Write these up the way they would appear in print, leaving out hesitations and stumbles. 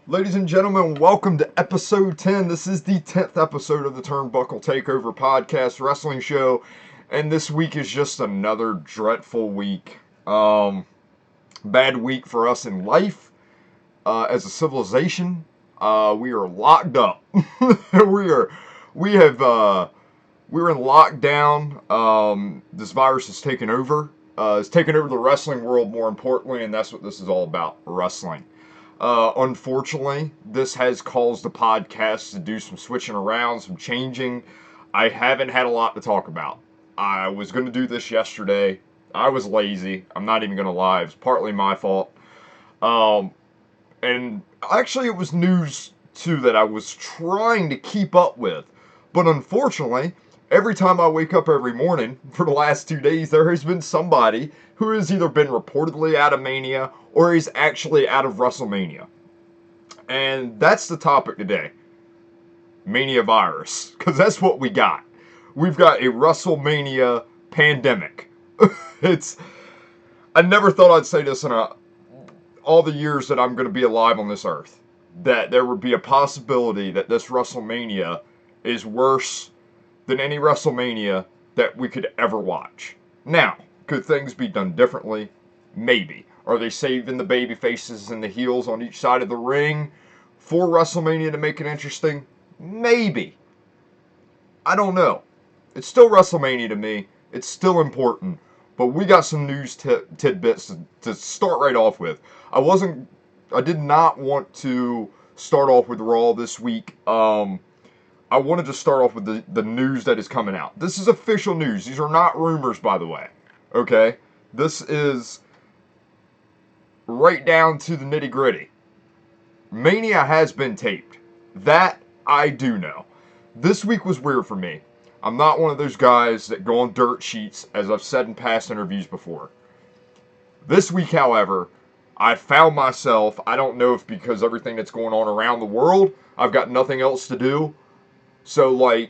Ladies and gentlemen, welcome to episode 10. This is the 10th episode of the Turnbuckle Takeover podcast wrestling show, and this week is just another dreadful week. Bad week for us in life, as a civilization. We are locked up. We're in lockdown. This virus has taken over. It's taken over the wrestling world, more importantly, and that's what this is all about, wrestling. Unfortunately, this has caused the podcast to do some switching around, some changing. I haven't had a lot to talk about. I was going to do this yesterday. I was lazy. I'm not even going to lie. It's partly my fault. And actually, it was news, too, that I was trying to keep up with. But unfortunately, every time I wake up every morning for the last 2 days, there has been somebody who has either been reportedly out of Mania or is actually out of WrestleMania. And that's the topic today. Mania virus. Because that's what we got. We've got a WrestleMania pandemic. I never thought I'd say this in all the years that I'm going to be alive on this earth. That there would be a possibility that this WrestleMania is worse than any WrestleMania that we could ever watch. Now, could things be done differently? Maybe. Are they saving the baby faces and the heels on each side of the ring for WrestleMania to make it interesting? Maybe. I don't know. It's still WrestleMania to me. It's still important. But we got some news tidbits to start right off with. I did not want to start off with Raw this week. I wanted to start off with the news that is coming out. This is official news. These are not rumors, by the way. Okay? This is right down to the nitty gritty. Mania has been taped. That I do know. This week was weird for me. I'm not one of those guys that go on dirt sheets, as I've said in past interviews before. This week, however, I found myself, I don't know if because everything that's going on around the world, I've got nothing else to do. So,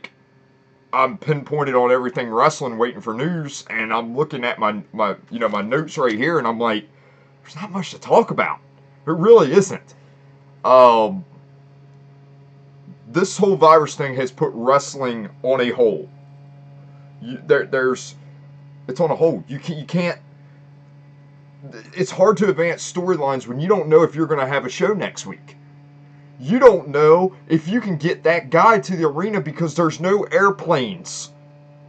I'm pinpointed on everything wrestling, waiting for news, and I'm looking at my notes right here, and I'm like, there's not much to talk about. It really isn't. This whole virus thing has put wrestling on a hold. It's on a hold. You can't. It's hard to advance storylines when you don't know if you're going to have a show next week. You don't know if you can get that guy to the arena because there's no airplanes.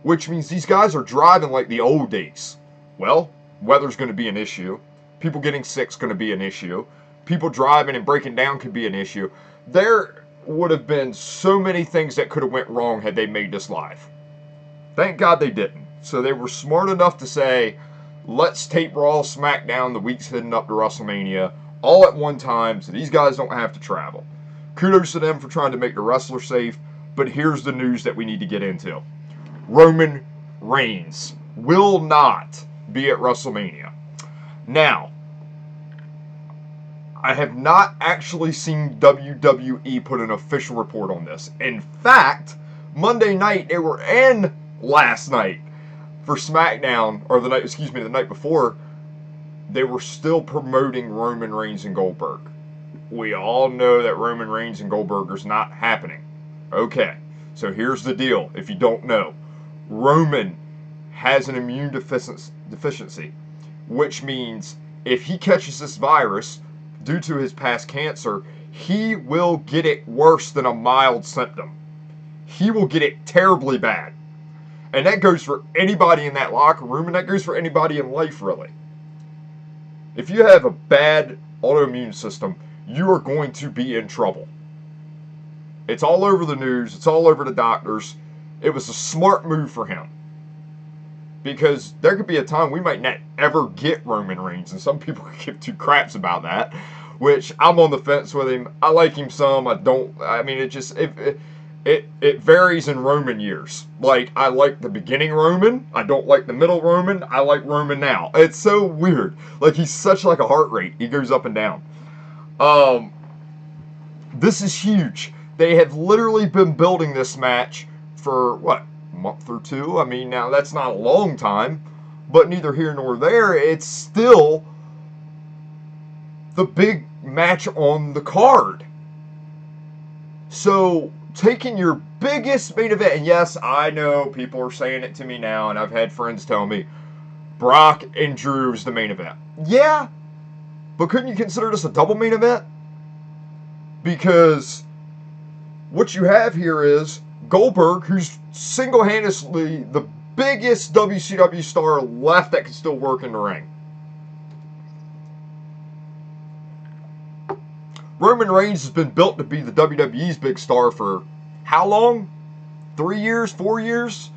Which means these guys are driving like the old days. Well, weather's going to be an issue. People getting sick's going to be an issue. People driving and breaking down could be an issue. There would have been so many things that could have went wrong had they made this live. Thank God they didn't. So they were smart enough to say, let's tape Raw, SmackDown the weeks heading up to WrestleMania all at one time so these guys don't have to travel. Kudos to them for trying to make the wrestler safe, but here's the news that we need to get into. Roman Reigns will not be at WrestleMania. Now, I have not actually seen WWE put an official report on this. In fact, Monday night, they were in last night for SmackDown, or the night before, they were still promoting Roman Reigns and Goldberg. We all know that Roman Reigns and Goldberg is not happening. Okay, so here's the deal, if you don't know. Roman has an immune deficiency, which means if he catches this virus due to his past cancer, he will get it worse than a mild symptom. He will get it terribly bad. And that goes for anybody in that locker room, and that goes for anybody in life, really. If you have a bad autoimmune system, you are going to be in trouble. It's all over the news. It's all over the doctors. It was a smart move for him. Because there could be a time we might not ever get Roman Reigns, and some people could give two craps about that, which I'm on the fence with him. I like him some. I don't. I mean, it varies in Roman years. Like, I like the beginning Roman. I don't like the middle Roman. I like Roman now. It's so weird. Like, he's such like a heart rate. He goes up and down. This is huge. They have literally been building this match for, what, a month or two? I mean, now that's not a long time, but neither here nor there. It's still the big match on the card. So, taking your biggest main event, and yes, I know people are saying it to me now, and I've had friends tell me, Brock and Drew's the main event. Yeah, but couldn't you consider this a double main event? Because what you have here is Goldberg, who's single-handedly the biggest WCW star left that can still work in the ring. Roman Reigns has been built to be the WWE's big star for how long? 3 years? 4 years?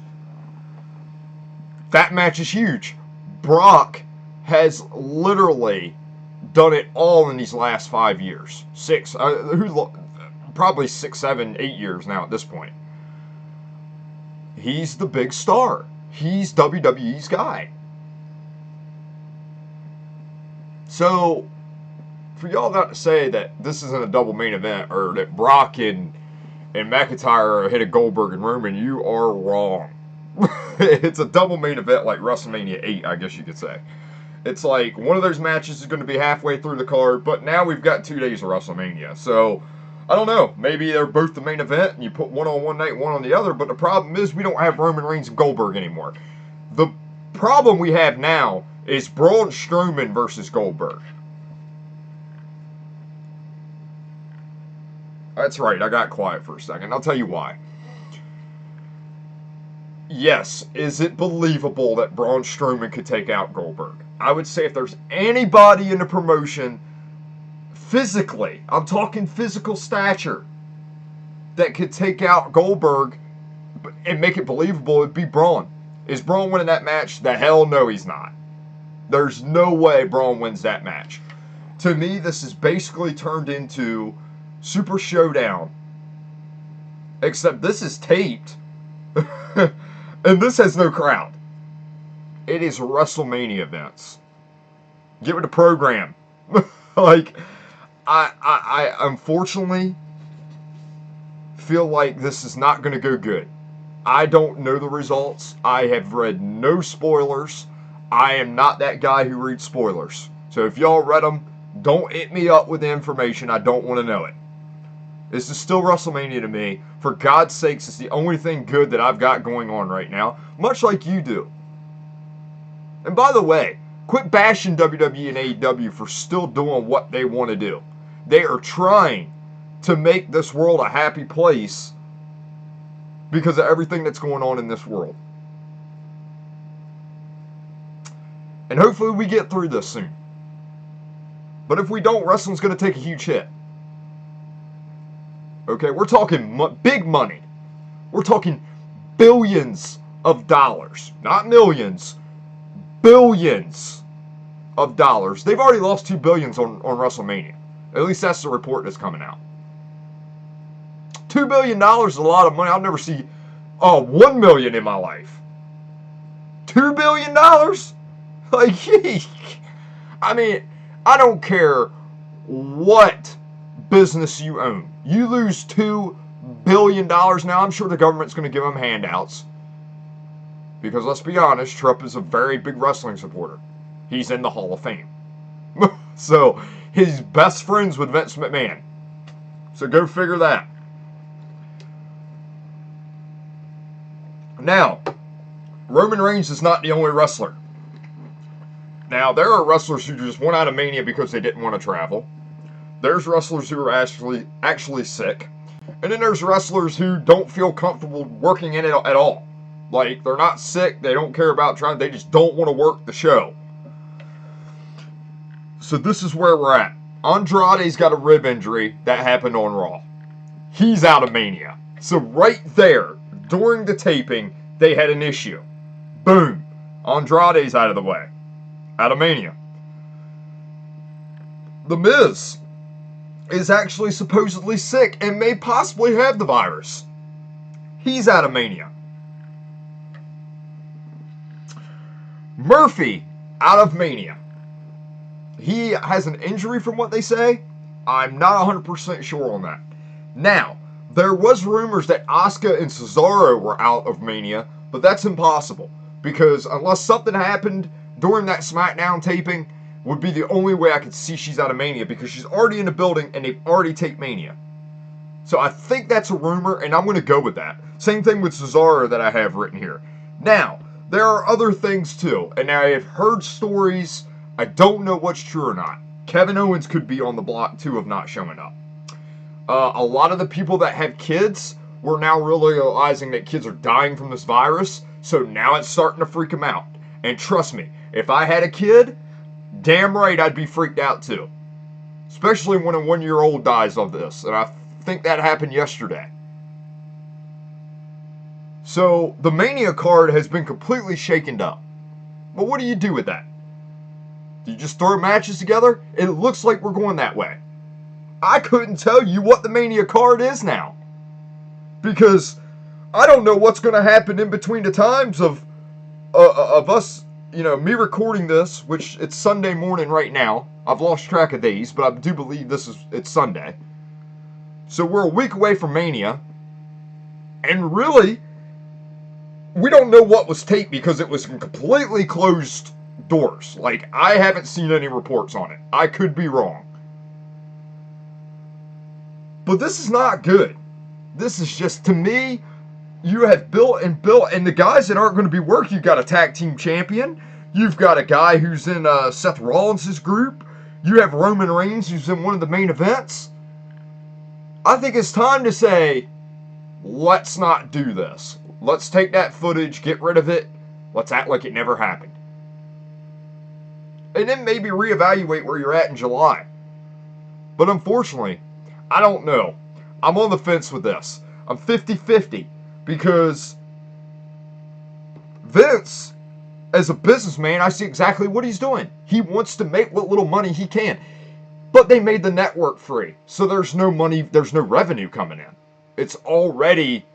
That match is huge. Brock has literally done it all in these last 5 years. Probably 6, 7, 8 years now at this point. He's the big star. He's WWE's guy. So, for y'all not to say that this isn't a double main event, or that Brock and McIntyre are ahead of Goldberg and Roman, you are wrong. It's a double main event like WrestleMania 8, I guess you could say. It's like one of those matches is going to be halfway through the card, but now we've got 2 days of WrestleMania. So, I don't know. Maybe they're both the main event and you put one on one night, one on the other, but the problem is we don't have Roman Reigns and Goldberg anymore. The problem we have now is Braun Strowman versus Goldberg. That's right, I got quiet for a second. I'll tell you why. Yes, is it believable that Braun Strowman could take out Goldberg? I would say if there's anybody in the promotion physically, I'm talking physical stature, that could take out Goldberg and make it believable, it'd be Braun. Is Braun winning that match? The hell no, he's not. There's no way Braun wins that match. To me, this is basically turned into Super Showdown. Except this is taped. And this has no crowd. It is WrestleMania events. Get with the program. Like, I unfortunately feel like this is not going to go good. I don't know the results. I have read no spoilers. I am not that guy who reads spoilers. So if y'all read them, don't hit me up with the information. I don't want to know it. This is still WrestleMania to me. For God's sakes, it's the only thing good that I've got going on right now, much like you do. And by the way, quit bashing WWE and AEW for still doing what they want to do. They are trying to make this world a happy place because of everything that's going on in this world. And hopefully we get through this soon. But if we don't, wrestling's going to take a huge hit. Okay, we're talking big money. We're talking billions of dollars. Not millions. Billions of dollars. They've already lost $2 billion on WrestleMania. At least that's the report that's coming out. $2 billion is a lot of money. I'll never see $1 million in my life. $2 billion? Like, I mean, I don't care what business you own. You lose $2 billion. Now, I'm sure the government's going to give them handouts. Because let's be honest, Trump is a very big wrestling supporter. He's in the Hall of Fame. So, he's best friends with Vince McMahon. So go figure that. Now, Roman Reigns is not the only wrestler. Now, there are wrestlers who just went out of Mania because they didn't want to travel. There's wrestlers who are actually sick. And then there's wrestlers who don't feel comfortable working in it at all. Like, they're not sick, they don't care about trying, they just don't want to work the show. So this is where we're at. Andrade's got a rib injury that happened on Raw. He's out of Mania. So right there, during the taping, they had an issue. Boom. Andrade's out of the way. Out of Mania. The Miz is actually supposedly sick and may possibly have the virus. He's out of Mania. Murphy out of Mania. He has an injury from what they say. I'm not 100% sure on that. Now, there was rumors that Asuka and Cesaro were out of Mania, but that's impossible. Because unless something happened during that SmackDown taping, would be the only way I could see she's out of Mania, because she's already in the building and they've already taped Mania. So I think that's a rumor, and I'm going to go with that. Same thing with Cesaro that I have written here. Now, there are other things too, and I have heard stories. I don't know what's true or not. Kevin Owens could be on the block too of not showing up. A lot of the people that have kids were now realizing that kids are dying from this virus, so now it's starting to freak them out. And trust me, if I had a kid, damn right I'd be freaked out too. Especially when a 1-year-old dies of this, and I think that happened yesterday. So the Mania card has been completely shaken up. But what do you do with that? Do you just throw matches together? It looks like we're going that way. I couldn't tell you what the Mania card is now. Because I don't know what's going to happen in between the times of us, me recording this, which it's Sunday morning right now. I've lost track of days, but I do believe it's Sunday. So we're a week away from Mania. And really, we don't know what was taped because it was completely closed doors. Like, I haven't seen any reports on it. I could be wrong. But this is not good. This is just, to me, you have built, and the guys that aren't going to be working, you've got a tag team champion, you've got a guy who's in Seth Rollins' group, you have Roman Reigns who's in one of the main events. I think it's time to say, let's not do this. Let's take that footage, get rid of it, let's act like it never happened. And then maybe reevaluate where you're at in July. But unfortunately, I don't know. I'm on the fence with this. I'm 50-50 because Vince, as a businessman, I see exactly what he's doing. He wants to make what little money he can. But they made the network free, so there's no money, there's no revenue coming in. It's already,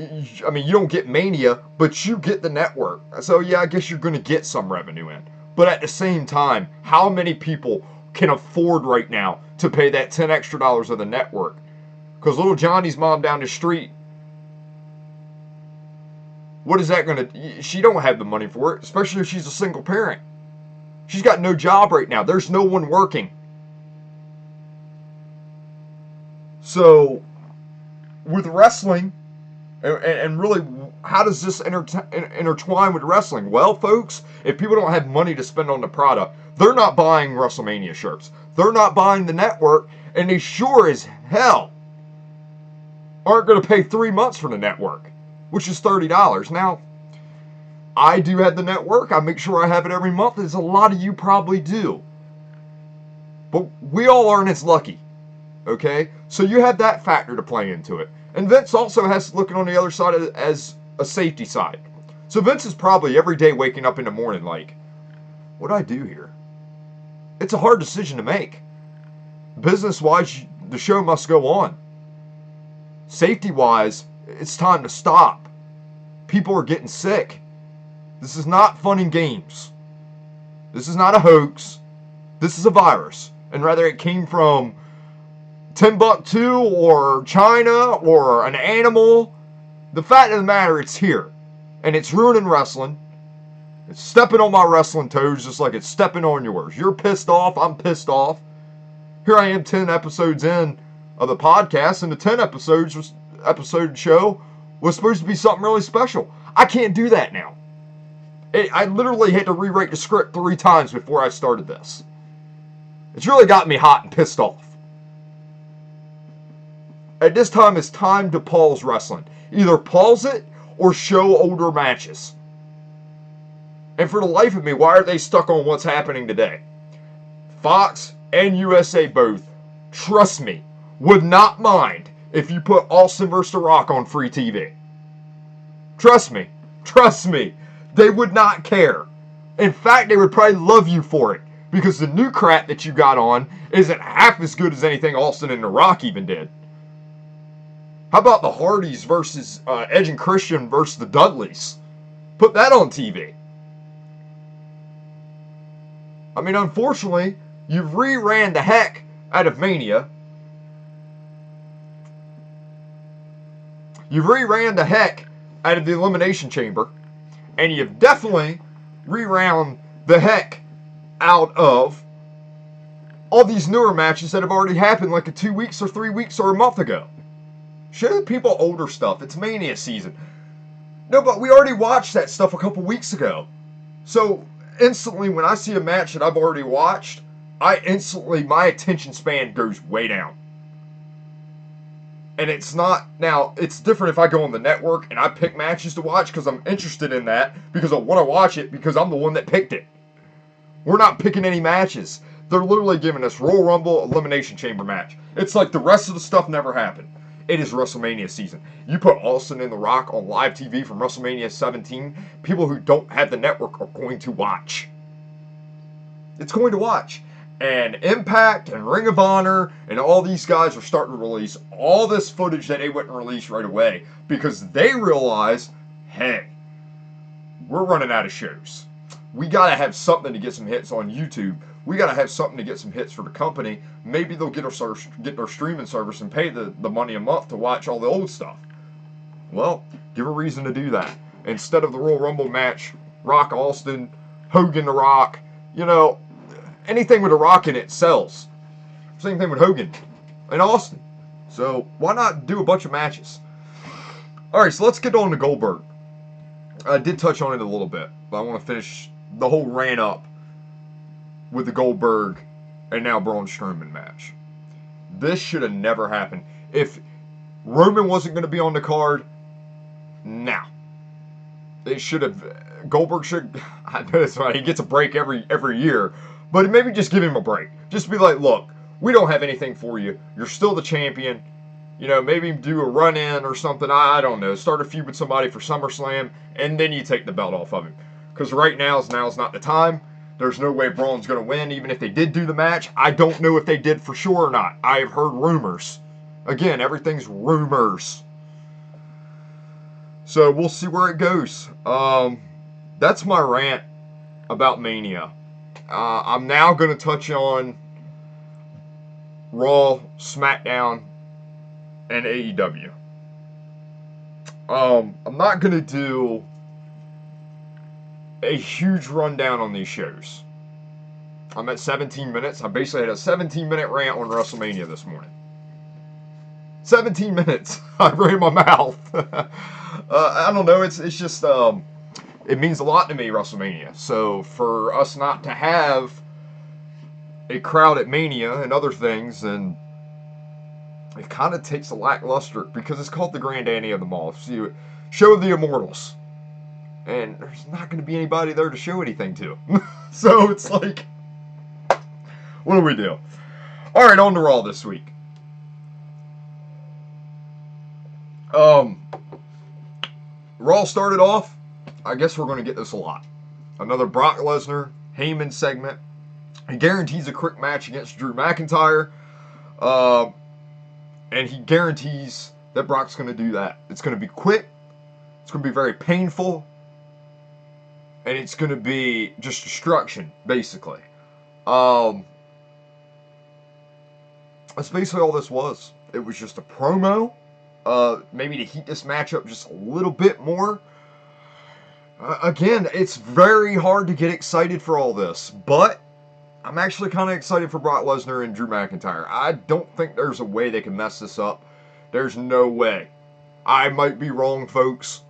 I mean, you don't get Mania, but you get the network. So yeah, I guess you're going to get some revenue in. But at the same time, how many people can afford right now to pay that $10 extra of the network? Because little Johnny's mom down the street, what is that going to... She don't have the money for it, especially if she's a single parent. She's got no job right now. There's no one working. So, with wrestling, and really, how does this intertwine with wrestling? Well, folks, if people don't have money to spend on the product, they're not buying WrestleMania shirts. They're not buying the network, and they sure as hell aren't going to pay 3 months for the network, which is $30. Now, I do have the network. I make sure I have it every month, as a lot of you probably do. But we all aren't as lucky, okay? So you have that factor to play into it. And Vince also has to look on the other side of it as a safety side. So Vince is probably every day waking up in the morning like, what do I do here? It's a hard decision to make. Business-wise, the show must go on. Safety-wise, it's time to stop. People are getting sick. This is not fun and games. This is not a hoax. This is a virus. And rather it came from Timbuktu or China or an animal, the fact of the matter, it's here. And it's ruining wrestling. It's stepping on my wrestling toes just like it's stepping on yours. You're pissed off. I'm pissed off. Here I am 10 episodes in of the podcast, and the 10 episode show was supposed to be something really special. I can't do that now. I literally had to rewrite the script 3 times before I started this. It's really got me hot and pissed off. At this time, it's time to pause wrestling. Either pause it or show older matches. And for the life of me, why are they stuck on what's happening today? Fox and USA both, trust me, would not mind if you put Austin vs. The Rock on free TV. Trust me. Trust me. They would not care. In fact, they would probably love you for it. Because the new crap that you got on isn't half as good as anything Austin and The Rock even did. How about the Hardys versus Edge and Christian versus the Dudleys? Put that on TV. I mean, unfortunately, you've reran the heck out of Mania. You've reran the heck out of the Elimination Chamber. And you've definitely reran the heck out of all these newer matches that have already happened like 2 weeks or 3 weeks or a month ago. Show the people older stuff. It's Mania season. No, but we already watched that stuff a couple weeks ago. So instantly when I see a match that I've already watched, my attention span goes way down. And it's not, now, it's different if I go on the network and I pick matches to watch because I'm interested in that, because I want to watch it because I'm the one that picked it. We're not picking any matches. They're literally giving us Royal Rumble Elimination Chamber match. It's like the rest of the stuff never happened. It is WrestleMania season. You put Austin and The Rock on live TV from WrestleMania 17, people who don't have the network are going to watch. It's going to watch. And Impact and Ring of Honor and all these guys are starting to release all this footage that they wouldn't release right away because they realize, hey, we're running out of shows. We got to have something to get some hits on YouTube. We got to have something to get some hits for the company. Maybe they'll get their streaming service and pay the money a month to watch all the old stuff. Well, give a reason to do that. Instead of the Royal Rumble match, Rock Austin, Hogan The Rock, you know, anything with a Rock in it sells. Same thing with Hogan and Austin. So why not do a bunch of matches? Alright, so let's get on to Goldberg. I did touch on it a little bit, but I want to finish the whole rant up with the Goldberg and now Braun Strowman match. This should have never happened. If Roman wasn't going to be on the card, now. It should have, Goldberg should, I know that's right, he gets a break every year, but maybe just give him a break. Just be like, look, we don't have anything for you. You're still the champion. You know, maybe do a run-in or something. I don't know. Start a feud with somebody for SummerSlam, and then you take the belt off of him. Because right now's not the time. There's no way Braun's going to win, even if they did do the match. I don't know if they did for sure or not. I've heard rumors. Again, everything's rumors. So we'll see where it goes. That's my rant about Mania. I'm now going to touch on Raw, SmackDown, and AEW. I'm not going to do a huge rundown on these shows. I'm at 17 minutes. I basically had a 17-minute rant on WrestleMania this morning. 17 minutes. I ran my mouth. I don't know. It's just it means a lot to me, WrestleMania. So for us not to have a crowd at Mania and other things, and it kind of takes a lackluster because it's called the Granddaddy of them all. So show the Immortals. And there's not going to be anybody there to show anything to. So it's like, what do we do? Alright, on to Raw this week. Raw started off, I guess we're going to get this a lot. Another Brock Lesnar, Heyman segment. He guarantees a quick match against Drew McIntyre. And he guarantees that Brock's going to do that. It's going to be quick. It's going to be very painful. And it's going to be just destruction, basically. That's basically all this was. It was just a promo. Maybe to heat this match up just a little bit more. Again, it's very hard to get excited for all this. But I'm actually kind of excited for Brock Lesnar and Drew McIntyre. I don't think there's a way they can mess this up. There's no way. I might be wrong, folks.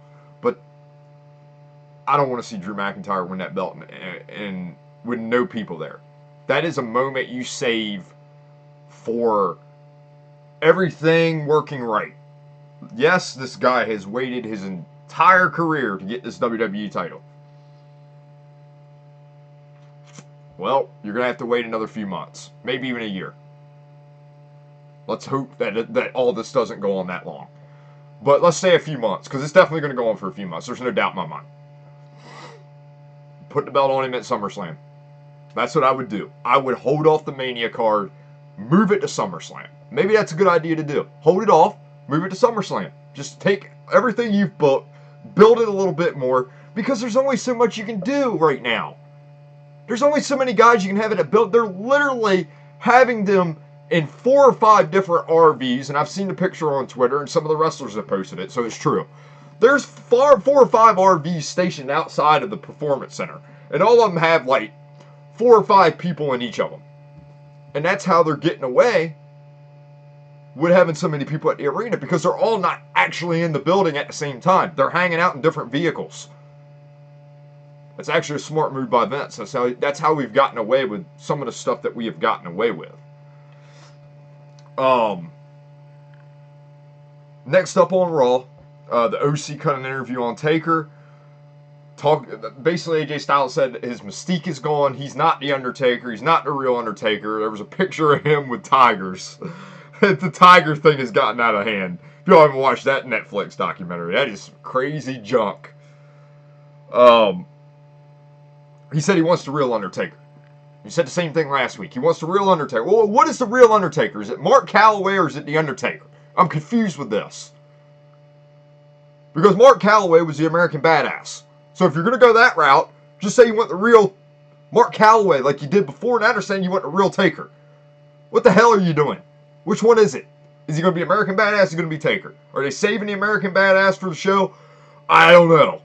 But I don't want to see Drew McIntyre win that belt and with no people there. That is a moment you save for everything working right. Yes, this guy has waited his entire career to get this WWE title. Well, you're going to have to wait another few months. Maybe even a year. Let's hope that all this doesn't go on that long. But let's say a few months, because it's definitely going to go on for a few months. There's no doubt in my mind. Put the belt on him at SummerSlam. That's what I would do. I would hold off the Mania card, move it to SummerSlam. Maybe that's a good idea to do. Hold it off, move it to SummerSlam. Just take everything you've booked, build it a little bit more, because there's only so much you can do right now. There's only so many guys you can have it at build. They're literally having them in 4 or 5 different RVs, and I've seen the picture on Twitter, and some of the wrestlers have posted it, so it's true. There's 4 or 5 RVs stationed outside of the Performance Center, and all of them have like 4 or 5 people in each of them. And that's how they're getting away with having so many people at the arena, because they're all not actually in the building at the same time. They're hanging out in different vehicles. It's actually a smart move by Vince. That's how we've gotten away with some of the stuff that we have gotten away with. Next up on Raw, the OC cut an interview on Taker. Basically, AJ Styles said his mystique is gone. He's not the Undertaker. He's not the real Undertaker. There was a picture of him with tigers. The tiger thing has gotten out of hand. If y'all haven't watched that Netflix documentary, that is some crazy junk. He said he wants the real Undertaker. He said the same thing last week. He wants the real Undertaker. Well, what is the real Undertaker? Is it Mark Calloway or is it the Undertaker? I'm confused with this. Because Mark Calloway was the American Badass. So if you're going to go that route, just say you want the real Mark Calloway like you did before. Now they're saying you want the real Taker. What the hell are you doing? Which one is it? Is he going to be American Badass or is he going to be Taker? Are they saving the American Badass for the show? I don't know.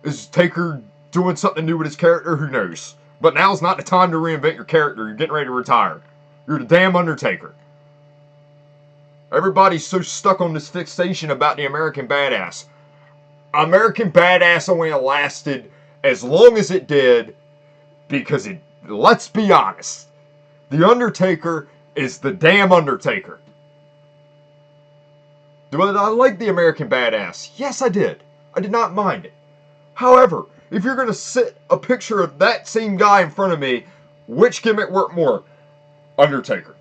Is Taker doing something new with his character? Who knows? But now's not the time to reinvent your character. You're getting ready to retire. You're the damn Undertaker. Everybody's so stuck on this fixation about the American Badass. American Badass only lasted as long as it did because let's be honest, the Undertaker is the damn Undertaker. Did I like the American Badass? Yes, I did. I did not mind it. However, if you're going to sit a picture of that same guy in front of me, which gimmick worked more? Undertaker.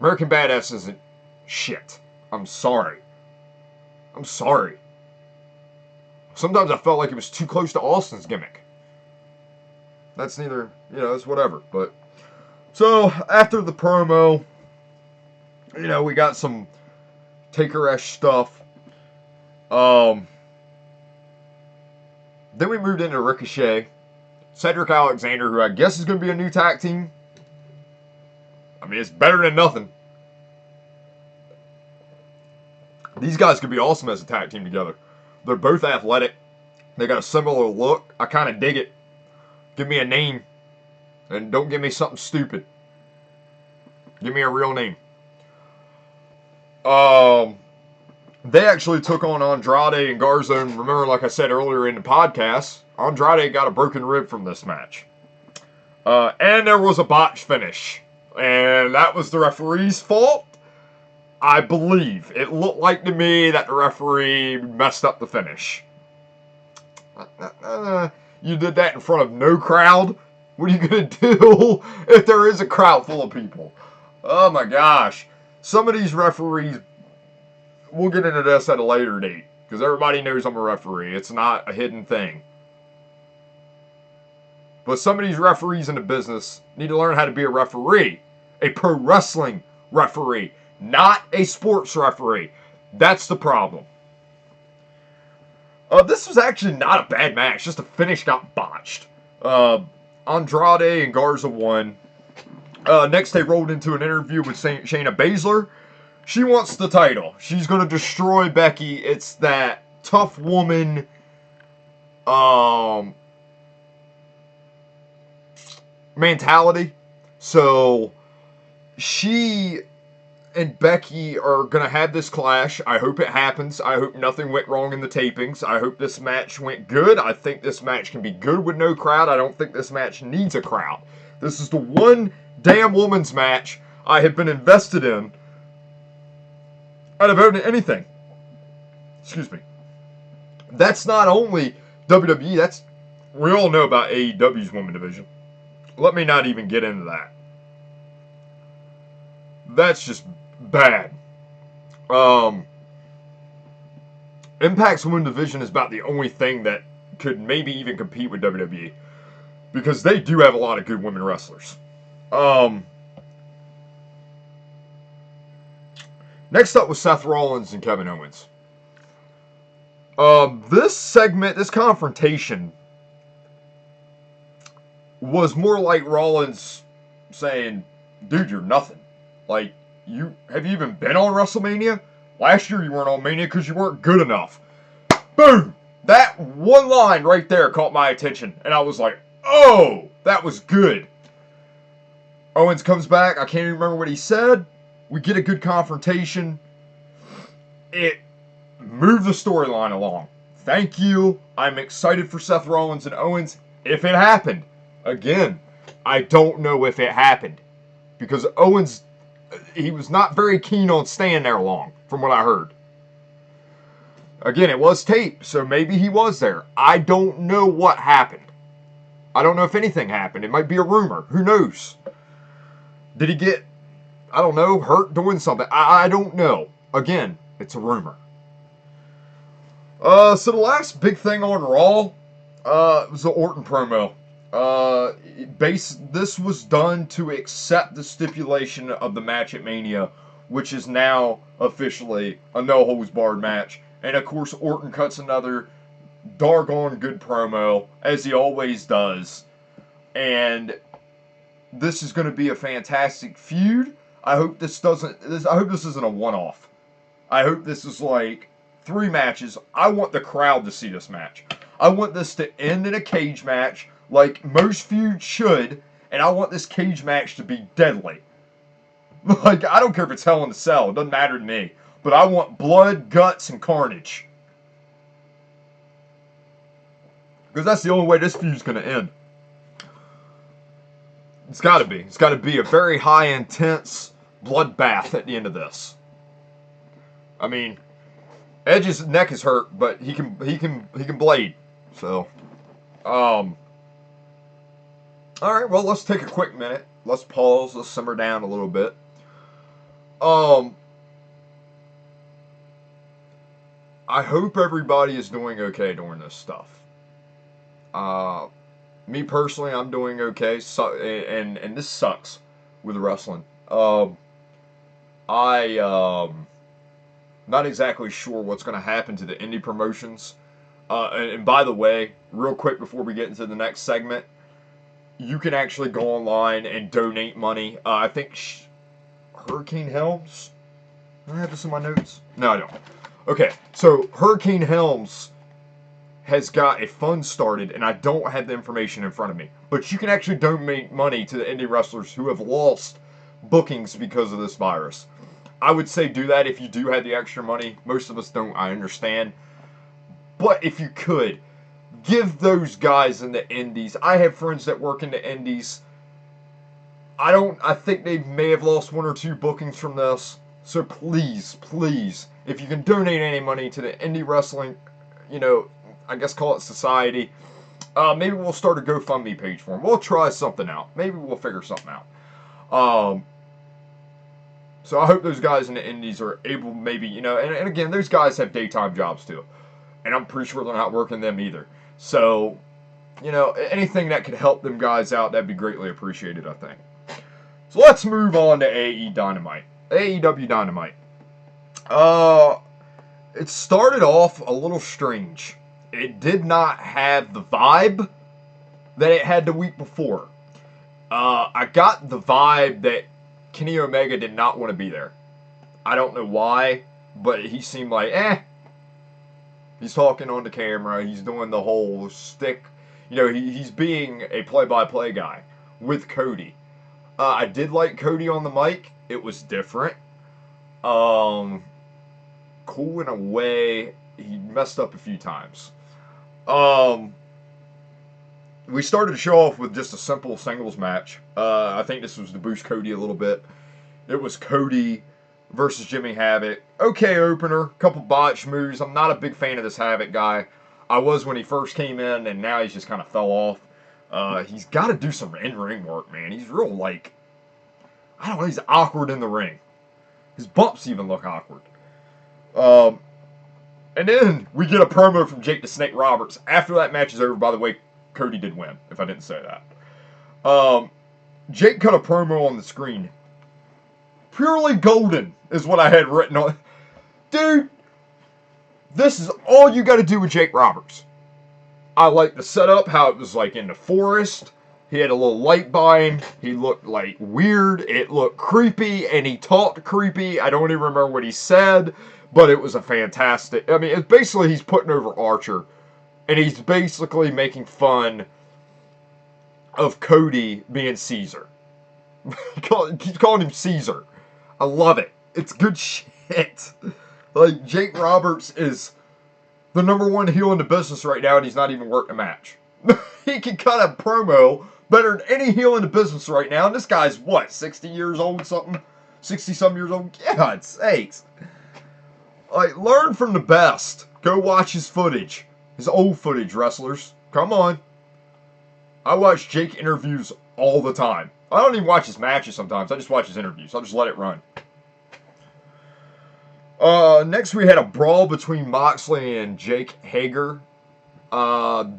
American Badass isn't shit. I'm sorry. I'm sorry. Sometimes I felt like it was too close to Austin's gimmick. That's neither, it's whatever. But so after the promo, we got some Taker-esque stuff. Then we moved into Ricochet. Cedric Alexander, who I guess is going to be a new tag team. I mean, it's better than nothing. These guys could be awesome as a tag team together. They're both athletic. They got a similar look. I kind of dig it. Give me a name. And don't give me something stupid. Give me a real name. They actually took on Andrade and Garza. And remember, like I said earlier in the podcast, Andrade got a broken rib from this match. And there was a botch finish. And that was the referee's fault. I believe. It looked like to me that the referee messed up the finish. You did that in front of no crowd? What are you going to do if there is a crowd full of people? Oh my gosh. Some of these referees, we'll get into this at a later date. Because everybody knows I'm a referee. It's not a hidden thing. But some of these referees in the business need to learn how to be a referee. A pro wrestling referee. Not a sports referee. That's the problem. This was actually not a bad match. Just the finish got botched. Andrade and Garza won. Next they rolled into an interview with Shayna Baszler. She wants the title. She's going to destroy Becky. It's that tough woman mentality. So she and Becky are going to have this clash. I hope it happens. I hope nothing went wrong in the tapings. I hope this match went good. I think this match can be good with no crowd. I don't think this match needs a crowd. This is the one damn woman's match I have been invested in out of anything. Excuse me. That's not only WWE. We all know about AEW's women division. Let me not even get into that. That's just bad. Impact's women division is about the only thing that could maybe even compete with WWE. Because they do have a lot of good women wrestlers. Next up was Seth Rollins and Kevin Owens. This segment, this confrontation, was more like Rollins saying, dude, you're nothing. Like, have you even been on WrestleMania? Last year you weren't on Mania because you weren't good enough. Boom! That one line right there caught my attention. And I was like, oh, that was good. Owens comes back. I can't even remember what he said. We get a good confrontation. It moved the storyline along. Thank you. I'm excited for Seth Rollins and Owens if it happened. Again, I don't know if it happened. Because Owens, he was not very keen on staying there long, from what I heard. Again, it was taped, so maybe he was there. I don't know what happened. I don't know if anything happened. It might be a rumor. Who knows? Did he get, I don't know, hurt doing something? I don't know. Again, it's a rumor. So the last big thing on Raw was the Orton promo. This was done to accept the stipulation of the match at Mania, which is now officially a no-holds-barred match. And of course, Orton cuts another doggone good promo, as he always does. And this is going to be a fantastic feud. I hope this isn't a one-off. I hope this is like 3 matches. I want the crowd to see this match. I want this to end in a cage match, like most feuds should, and I want this cage match to be deadly. Like, I don't care if it's Hell in a Cell. It doesn't matter to me. But I want blood, guts, and carnage. Because that's the only way this feud's going to end. It's got to be. It's got to be a very high, intense bloodbath at the end of this. I mean, Edge's neck is hurt, but he can blade. So, all right. Well, let's take a quick minute. Let's pause. Let's simmer down a little bit. I hope everybody is doing okay during this stuff. Me personally, I'm doing okay. So, and this sucks with wrestling. Not exactly sure what's going to happen to the indie promotions. And by the way, real quick before we get into the next segment, you can actually go online and donate money. I think Hurricane Helms. Do I have this in my notes? No, I don't. Okay, so Hurricane Helms has got a fund started, and I don't have the information in front of me. But you can actually donate money to the indie wrestlers who have lost bookings because of this virus. I would say do that if you do have the extra money. Most of us don't, I understand. But if you could, give those guys in the indies. I have friends that work in the indies. I think they may have lost 1 or 2 bookings from this. So please, please, if you can donate any money to the indie wrestling, I guess call it society, maybe we'll start a GoFundMe page for them. We'll try something out. Maybe we'll figure something out. So I hope those guys in the indies are able, maybe, and again, those guys have daytime jobs too. And I'm pretty sure they're not working them either. So, anything that could help them guys out, that'd be greatly appreciated, I think. So let's move on to AEW Dynamite. It started off a little strange. It did not have the vibe that it had the week before. I got the vibe that Kenny Omega did not want to be there. I don't know why, but he seemed like, He's talking on the camera. He's doing the whole stick. He's being a play-by-play guy with Cody. I did like Cody on the mic. It was different. Cool in a way. He messed up a few times. We started the show off with just a simple singles match. I think this was to boost Cody a little bit. It was Cody versus Jimmy Havoc. Okay opener, couple botch moves. I'm not a big fan of this Havoc guy. I was when he first came in, and now he's just kind of fell off. He's got to do some in-ring work, man. He's real, I don't know, he's awkward in the ring. His bumps even look awkward. And then we get a promo from Jake the Snake Roberts. After that match is over, by the way, Cody did win, if I didn't say that. Jake cut a promo on the screen. Purely golden is what I had written on. Dude, this is all you got to do with Jake Roberts. I like the setup, how it was in the forest. He had a little light by him. He looked weird. It looked creepy, and he talked creepy. I don't even remember what he said, but it was a fantastic. I mean, it's basically he's putting over Archer, and he's basically making fun of Cody being Caesar. He keeps calling him Caesar. I love it. It's good shit. Like, Jake Roberts is the #1 heel in the business right now, and he's not even working a match. He can cut a promo better than any heel in the business right now, and this guy's, what, 60 years old, something? 60-some years old? God sakes. Like, learn from the best. Go watch his footage. His old footage, wrestlers. Come on. I watch Jake interviews all the time. I don't even watch his matches sometimes. I just watch his interviews. I'll just let it run. Next we had a brawl between Moxley and Jake Hager.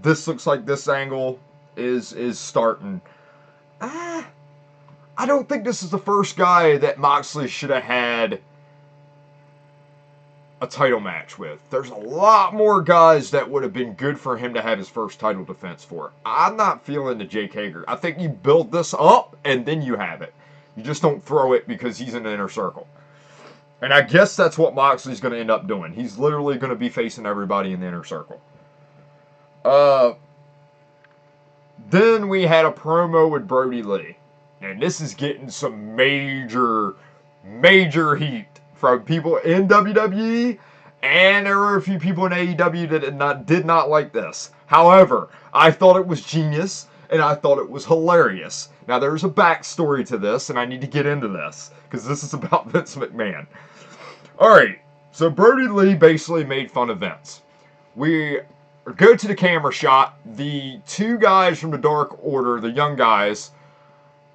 This looks like this angle is starting. I don't think this is the first guy that Moxley should have had a title match with. There's a lot more guys that would have been good for him to have his first title defense for. I'm not feeling the Jake Hager. I think you build this up and then you have it. You just don't throw it because he's in the inner circle. And I guess that's what Moxley's going to end up doing. He's literally going to be facing everybody in the inner circle. Then we had a promo with Brody Lee. And this is getting some major heat from people in WWE, and there were a few people in AEW that did not like this. However, I thought it was genius, and I thought it was hilarious. Now, there's a backstory to this, and I need to get into this, because this is about Vince McMahon. Alright, so Brody Lee basically made fun of Vince. We go to the camera shot. The two guys from the Dark Order, the young guys,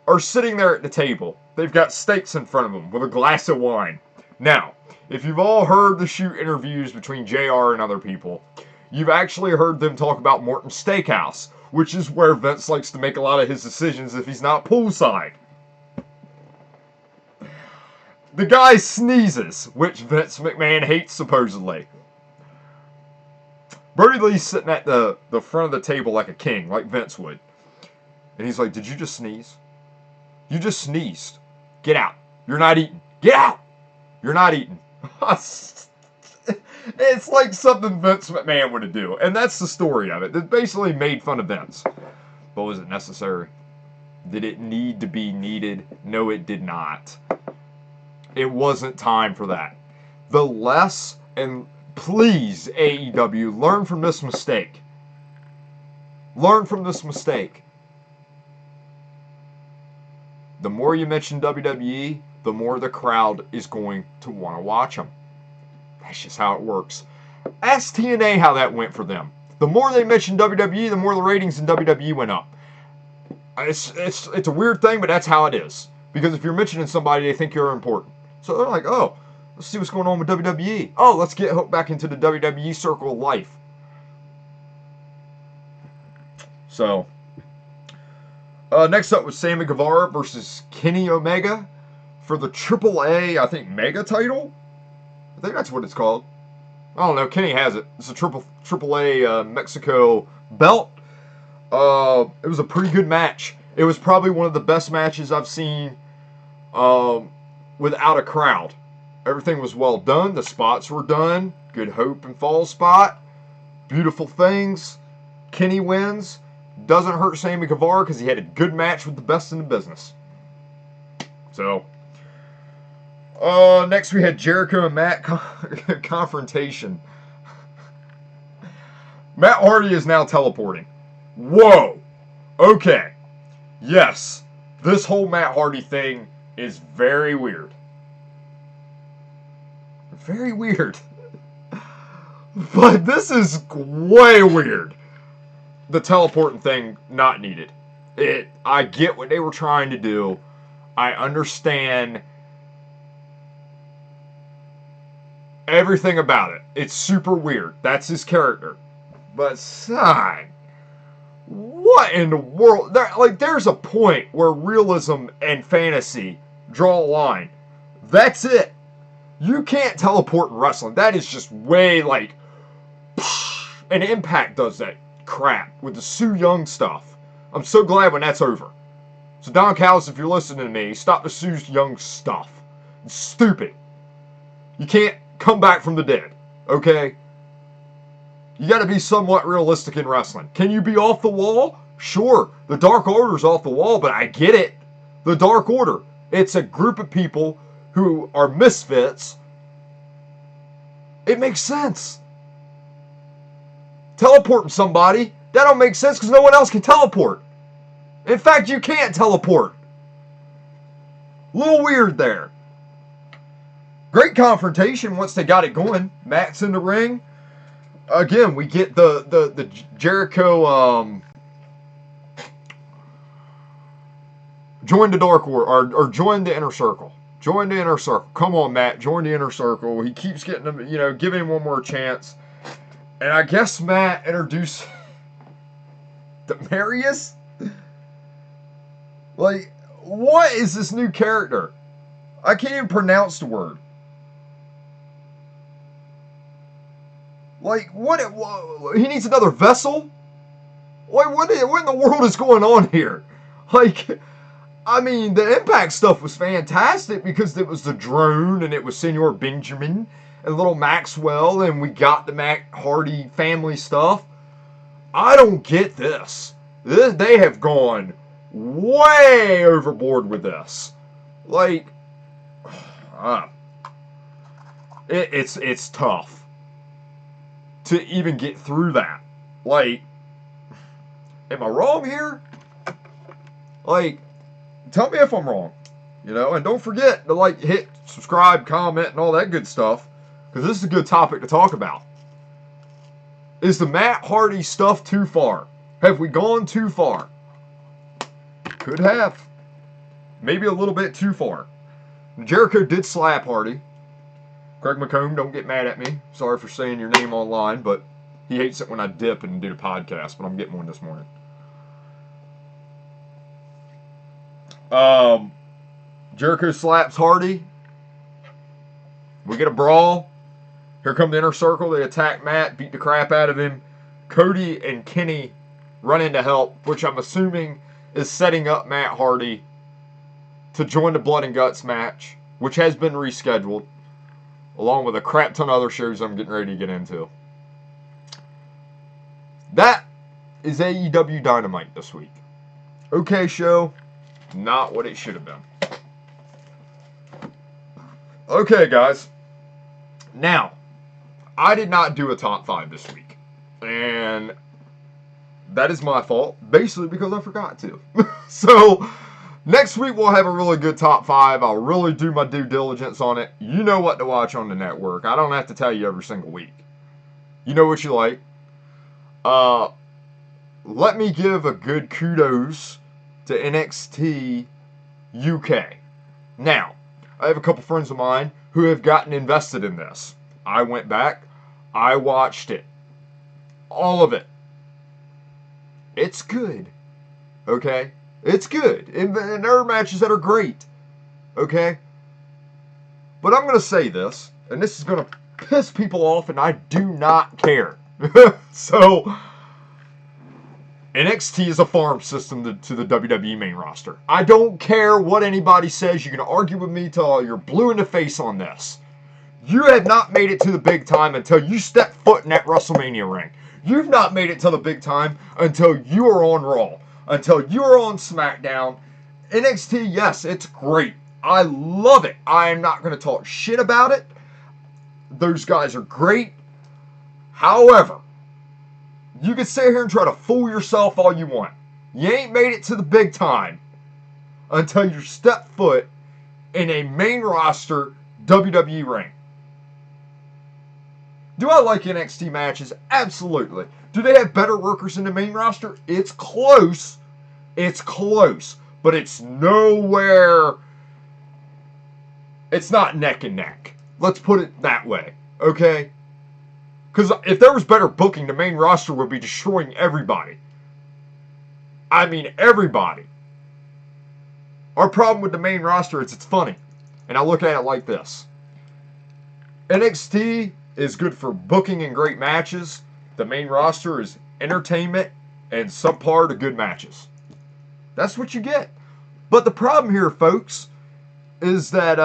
are sitting there at the table. They've got steaks in front of them with a glass of wine. Now, if you've all heard the shoot interviews between JR and other people, you've actually heard them talk about Morton's Steakhouse, which is where Vince likes to make a lot of his decisions if he's not poolside. The guy sneezes, which Vince McMahon hates supposedly. Brody Lee's sitting at the front of the table like a king, like Vince would. And he's like, "Did you just sneeze? You just sneezed. Get out. You're not eating. Get out! You're not eating." It's like something Vince McMahon would do. And that's the story of it. It basically made fun of Vince. But was it necessary? Did it need to be needed? No, it did not. It wasn't time for that. The less, and please, AEW, learn from this mistake. Learn from this mistake. The more you mention WWE, the more the crowd is going to want to watch them. That's just how it works. Ask TNA how that went for them. The more they mentioned WWE, the more the ratings in WWE went up. It's a weird thing, but that's how it is. Because if you're mentioning somebody, they think you're important. So they're like, "Oh, let's see what's going on with WWE. Oh, let's get hooked back into the WWE circle of life." So, next up was Sammy Guevara versus Kenny Omega for the AAA, I think, Mega title? I think that's what it's called. I don't know. Kenny has it. It's a AAA Mexico belt. It was a pretty good match. It was probably one of the best matches I've seen without a crowd. Everything was well done. The spots were done. Good hope and fall spot. Beautiful things. Kenny wins. Doesn't hurt Sammy Guevara because he had a good match with the best in the business. So, next we had Jericho and Matt confrontation. Matt Hardy is now teleporting. Whoa! Okay. Yes, this whole Matt Hardy thing is very weird. Very weird. But this is way weird. The teleporting thing, not needed. I get what they were trying to do. I understand everything about it. It's super weird. That's his character. But son, what in the world? There's a point where realism and fantasy draw a line. That's it. You can't teleport in wrestling. That is just way like... And Impact does that crap with the Su Yung stuff. I'm so glad when that's over. So Don Callis, if you're listening to me, stop the Su Yung stuff. It's stupid. You can't come back from the dead. Okay? You got to be somewhat realistic in wrestling. Can you be off the wall? Sure. The Dark Order's off the wall, but I get it. the Dark Order. It's a group of people who are misfits. It makes sense. Teleporting somebody, that don't make sense because no one else can teleport. In fact, you can't teleport. A little weird there. Great confrontation once they got it going. Matt's in the ring. Again, we get the Jericho join the Dark Order, or join the Inner Circle. Join the Inner Circle. Come on, Matt. Join the Inner Circle. He keeps getting them, giving him one more chance. And I guess Matt introduced Demarius? Like, what is this new character? I can't even pronounce the word. Like, what he needs another vessel? Like, what in the world is going on here? Like, I mean, the Impact stuff was fantastic because it was the drone and it was Senor Benjamin and little Maxwell and we got the Matt Hardy family stuff. I don't get this. They have gone way overboard with this. Like, it's tough to even get through that. Like, am I wrong here? Like, tell me if I'm wrong. And don't forget to hit subscribe, comment, and all that good stuff. Because this is a good topic to talk about. Is the Matt Hardy stuff too far? Have we gone too far? Could have. Maybe a little bit too far. Jericho did slap Hardy. Craig McComb, don't get mad at me. Sorry for saying your name online, but he hates it when I dip and do the podcast, but I'm getting one this morning. Jericho slaps Hardy. We get a brawl. Here come the Inner Circle. They attack Matt, beat the crap out of him. Cody and Kenny run in to help, which I'm assuming is setting up Matt Hardy to join the Blood and Guts match, which has been rescheduled, along with a crap ton of other shows I'm getting ready to get into. That is AEW Dynamite this week. Okay show, not what it should have been. Okay, guys. Now, I did not do a top 5 this week. And that is my fault, basically because I forgot to. So, next week we'll have a really good top 5. I'll really do my due diligence on it. You know what to watch on the network. I don't have to tell you every single week. You know what you like. Let me give a good kudos to NXT UK. Now, I have a couple friends of mine who have gotten invested in this. I went back. I watched it. All of it. It's good. Okay? It's good. And there are matches that are great. Okay? But I'm going to say this, and this is going to piss people off, and I do not care. So, NXT is a farm system to the WWE main roster. I don't care what anybody says. You can argue with me till you're blue in the face on this. You have not made it to the big time until you step foot in that WrestleMania ring. You've not made it to the big time until you are on Raw. Until you are on SmackDown. NXT, yes, it's great. I love it. I am not going to talk shit about it. Those guys are great. However, you can sit here and try to fool yourself all you want. You ain't made it to the big time until you step foot in a main roster WWE ring. Do I like NXT matches? Absolutely. Do they have better workers in the main roster? It's close. It's close. But it's nowhere. It's not neck and neck. Let's put it that way. Okay? Because if there was better booking, the main roster would be destroying everybody. I mean, everybody. Our problem with the main roster is it's funny. And I look at it like this. NXT is good for booking and great matches. The main roster is entertainment and subpar to good matches. That's what you get. But the problem here, folks, is that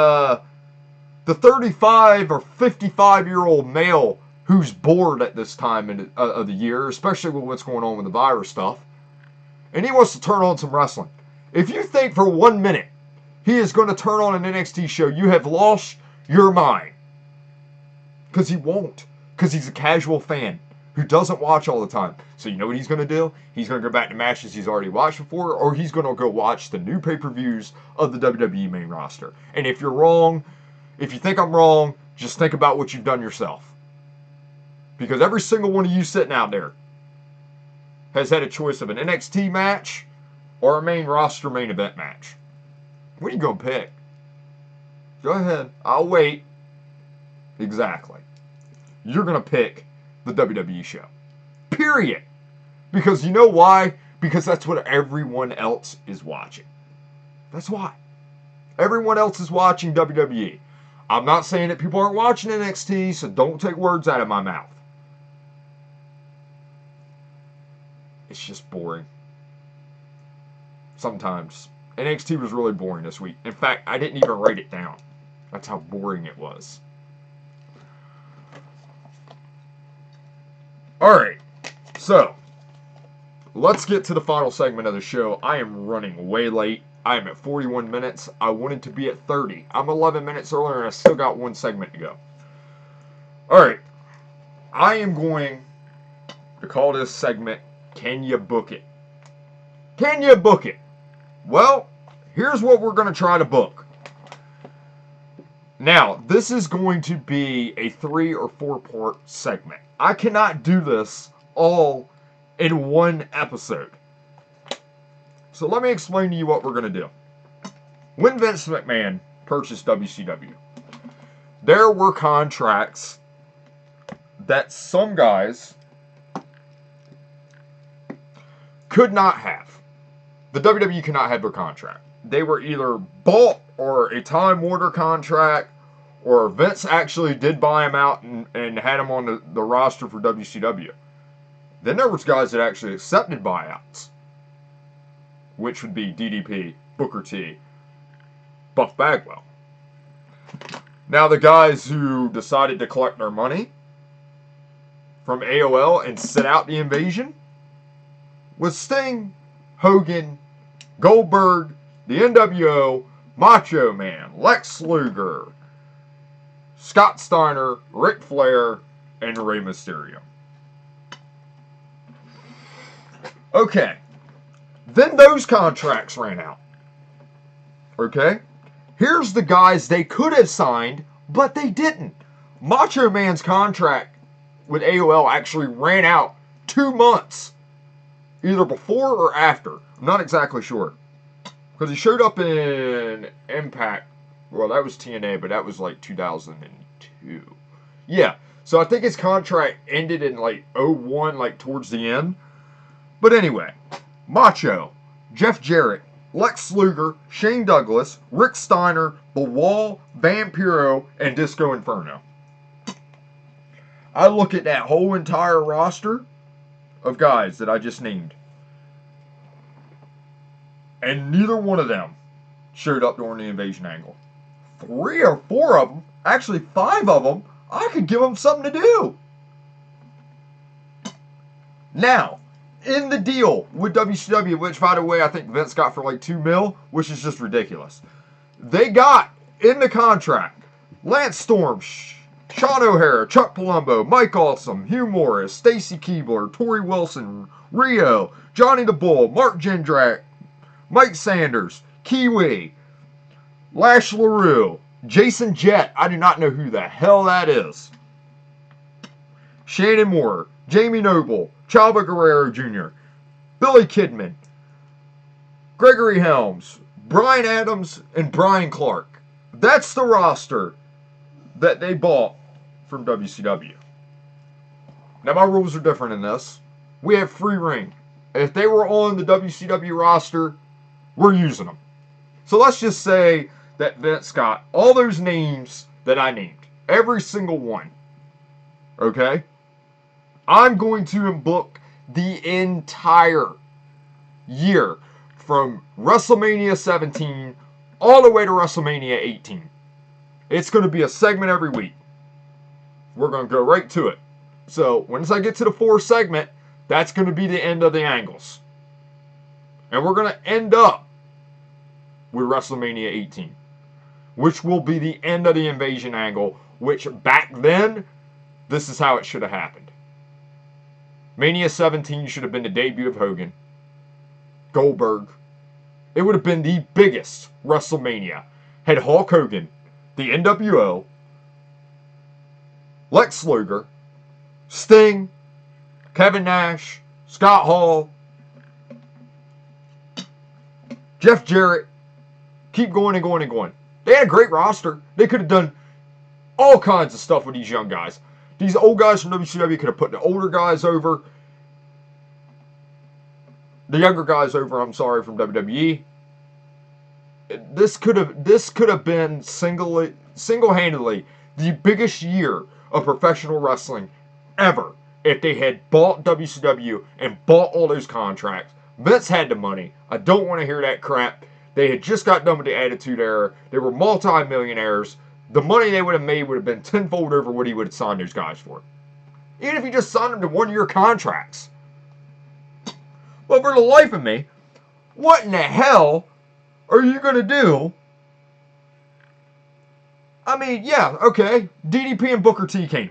the 35 or 55-year-old male who's bored at this time of the year, especially with what's going on with the virus stuff, and he wants to turn on some wrestling. If you think for 1 minute he is going to turn on an NXT show, you have lost your mind. Because he won't. Because he's a casual fan who doesn't watch all the time. So you know what he's going to do? He's going to go back to matches he's already watched before, or he's going to go watch the new pay-per-views of the WWE main roster. And if you're wrong, if you think I'm wrong, just think about what you've done yourself. Because every single one of you sitting out there has had a choice of an NXT match or a main roster main event match. What are you going to pick? Go ahead. I'll wait. Exactly. You're going to pick the WWE show. Period. Because you know why? Because that's what everyone else is watching. That's why. Everyone else is watching WWE. I'm not saying that people aren't watching NXT, so don't take words out of my mouth. It's just boring. Sometimes. NXT was really boring this week. In fact, I didn't even write it down. That's how boring it was. Alright, so let's get to the final segment of the show. I am running way late. I am at 41 minutes. I wanted to be at 30. I'm 11 minutes earlier and I still got one segment to go. Alright, I am going to call this segment, Can You Book It? Can you book it? Well, here's what we're going to try to book. Now, this is going to be a 3 or 4 part segment. I cannot do this all in one episode. So let me explain to you what we're going to do. When Vince McMahon purchased WCW, there were contracts that some guys could not have. The WWE could not have their contract. They were either bought or a Time Warner contract, or Vince actually did buy him out and had him on the roster for WCW. Then there was guys that actually accepted buyouts, which would be DDP, Booker T, Buff Bagwell. Now the guys who decided to collect their money from AOL and sit out the invasion was Sting, Hogan, Goldberg, the NWO, Macho Man, Lex Luger, Scott Steiner, Ric Flair, and Rey Mysterio. Okay. Then those contracts ran out. Okay? Here's the guys they could have signed, but they didn't. Macho Man's contract with AOL actually ran out 2 months. Either before or after. I'm not exactly sure. Because he showed up in Impact. Well, that was TNA, but that was like 2002. Yeah. So I think his contract ended in like 01, like towards the end. But anyway. Macho, Jeff Jarrett, Lex Luger, Shane Douglas, Rick Steiner, The Wall, Vampiro, and Disco Inferno. I look at that whole entire roster of guys that I just named, and neither one of them showed up during the invasion angle. 3 or 4 of them, actually 5 of them, I could give them something to do. Now, in the deal with WCW, which, by the way, I think Vince got for like $2 million, which is just ridiculous. They got, in the contract, Lance Storm, Sean O'Hara, Chuck Palumbo, Mike Awesome, Hugh Morris, Stacy Keibler, Torrie Wilson, Rio, Johnny the Bull, Mark Jindrak, Mike Sanders, Kiwi, Lash LaRue, Jason Jett, I do not know who the hell that is, Shannon Moore, Jamie Noble, Chavo Guerrero Jr., Billy Kidman, Gregory Helms, Brian Adams, and Brian Clark. That's the roster that they bought from WCW. Now, my rules are different in this. We have free reign. If they were on the WCW roster, we're using them. So let's just say that Vince got all those names that I named. Every single one. Okay? I'm going to book the entire year from WrestleMania 17 all the way to WrestleMania 18. It's going to be a segment every week. We're going to go right to it. So once I get to the 4th segment, that's going to be the end of the angles. And we're going to end up with WrestleMania 18, which will be the end of the invasion angle, which back then, this is how it should have happened. Mania 17 should have been the debut of Hogan, Goldberg. It would have been the biggest WrestleMania had Hulk Hogan, the NWO, Lex Luger, Sting, Kevin Nash, Scott Hall, Jeff Jarrett, keep going and going and going. They had a great roster. They could have done all kinds of stuff with these young guys. These old guys from WCW could have put the older guys over. The younger guys over, I'm sorry, from WWE. This could have been single-handedly the biggest year of professional wrestling ever if they had bought WCW and bought all those contracts. Vince had the money. I don't want to hear that crap. They had just got done with the Attitude Era. They were multi-millionaires. The money they would have made would have been tenfold over what he would have signed those guys for. Even if he just signed them to one-year contracts. But for the life of me, what in the hell are you going to do? I mean, yeah, okay, DDP and Booker T came.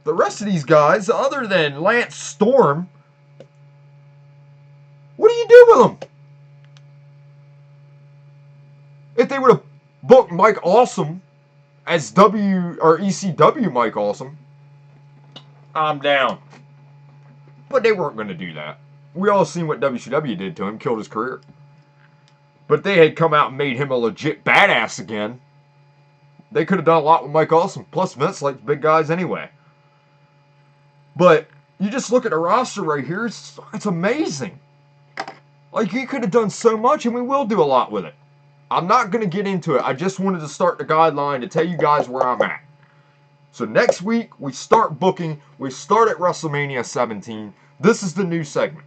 The rest of these guys, other than Lance Storm, what do you do with them? If they would have booked Mike Awesome as ECW Mike Awesome, I'm down. But they weren't going to do that. We all seen what WCW did to him, killed his career. But they had come out and made him a legit badass again. They could have done a lot with Mike Awesome. Plus, Vince likes big guys anyway. But you just look at the roster right here. It's amazing. Like, you could have done so much, and we will do a lot with it. I'm not going to get into it. I just wanted to start the guideline to tell you guys where I'm at. So next week, we start booking. We start at WrestleMania 17. This is the new segment.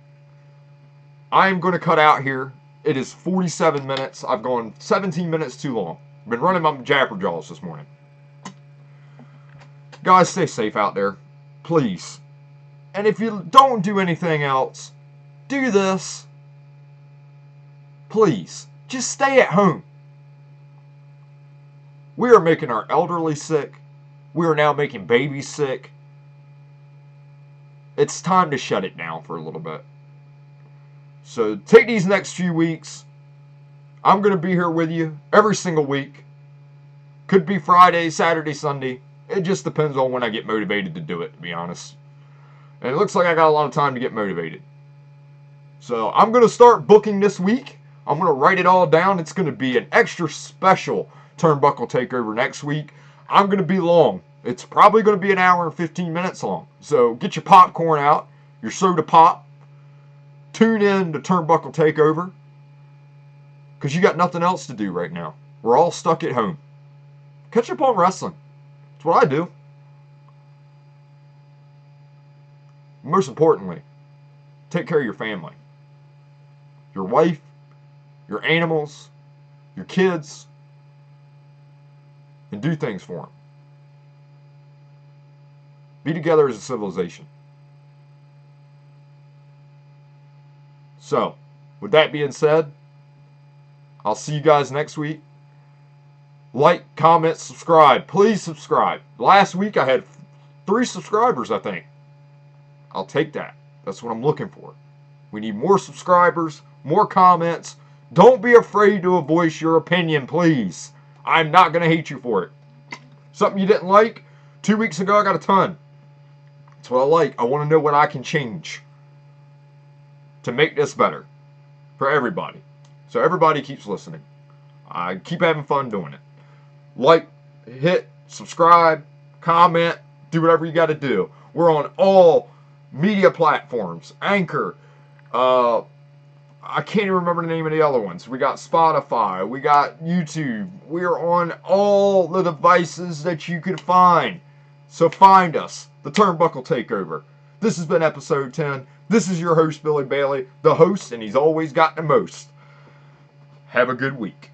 I am going to cut out here. It is 47 minutes. I've gone 17 minutes too long. I've been running my japper jaws this morning. Guys, stay safe out there. Please. And if you don't do anything else, do this. Please. Just stay at home. We are making our elderly sick. We are now making babies sick. It's time to shut it down for a little bit. So take these next few weeks. I'm going to be here with you every single week. Could be Friday, Saturday, Sunday. It just depends on when I get motivated to do it, to be honest. And it looks like I got a lot of time to get motivated. So I'm going to start booking this week. I'm going to write it all down. It's going to be an extra special Turnbuckle Takeover next week. I'm going to be long. It's probably going to be an hour and 15 minutes long. So get your popcorn out, your soda pop. Tune in to Turnbuckle Takeover. Because you got nothing else to do right now. We're all stuck at home. Catch up on wrestling. That's what I do. Most importantly, take care of your family. Your wife, your animals, your kids, and do things for them. Be together as a civilization. So, with that being said, I'll see you guys next week. Like, comment, subscribe. Please subscribe. Last week I had 3 subscribers, I think. I'll take that. That's what I'm looking for. We need more subscribers, more comments. Don't be afraid to voice your opinion, please. I'm not going to hate you for it. Something you didn't like? 2 weeks ago, I got a ton. That's what I like. I want to know what I can change to make this better for everybody. So everybody keeps listening. I keep having fun doing it. Like, hit, subscribe, comment, do whatever you got to do. We're on all media platforms. Anchor. I can't even remember the name of the other ones. We got Spotify. We got YouTube. We are on all the devices that you can find. So find us. The Turnbuckle Takeover. This has been episode 10. This is your host, Billy Bailey, the host, and he's always got the most. Have a good week.